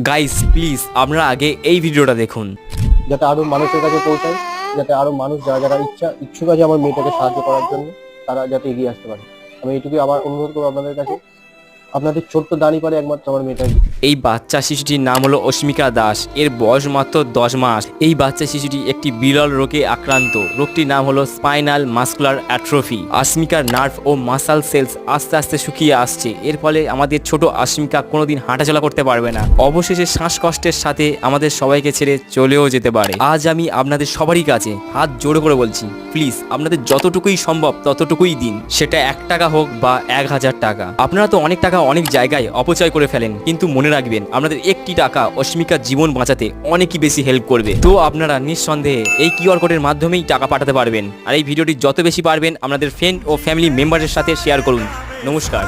Guys please আপনারা আগে এই ভিডিওটা দেখুন, যাতে আরো মানুষের কাছে পৌঁছায়, যাতে আরো মানুষ যারা যারা ইচ্ছুক আছে আমার মেয়েটাকে সাহায্য করার জন্য, তারা যাতে এগিয়ে আসতে পারে। আমি এইটুকুই আমার অনুরোধ করবো আপনাদের কাছে, আপনাদের ছোট্ট দানই পারে একমাত্র আমার মেয়েটাকে। এই বাচ্চা শিশুটির নাম হলো অস্মিকা দাস। এর বয়স মাত্র 10 মাস। এই বাচ্চা শিশুটি একটি বিরল রোগে আক্রান্ত। রোগটির নাম হলো স্পাইনাল মাসকুলার অ্যাট্রফি। আসমিকার নার্ভ ও মাসাল সেলস আস্তে আস্তে শুকিয়ে আসছে। এর ফলে আমাদের ছোট আসমিকা কোনোদিন হাঁটাচলা করতে পারবে না। অবশেষে শ্বাসকষ্টের সাথে আমাদের সবাইকে ছেড়ে চলেও যেতে পারে। আজ আমি আপনাদের সবারই কাছে হাত জোড়ো করে বলছি, প্লিজ আপনাদের যতটুকুই সম্ভব ততটুকুই দিন। সেটা 1 টাকা হোক বা 1000 টাকা। আপনারা তো অনেক টাকা অনেক জায়গায় অপচয় করে ফেলেন, কিন্তু মনে রাখবেন আপনাদের একটি টাকা অস্মিকার জীবন বাঁচাতে অনেকই বেশি হেল্প করবে। তো আপনারা নিঃসন্দেহে এই কিউআর কোডের মাধ্যমেই টাকা পাঠাতে পারবেন। আর এই ভিডিওটি যত বেশি পারবেন আপনাদের ফ্রেন্ড ও ফ্যামিলি মেম্বারের সাথে শেয়ার করুন। নমস্কার।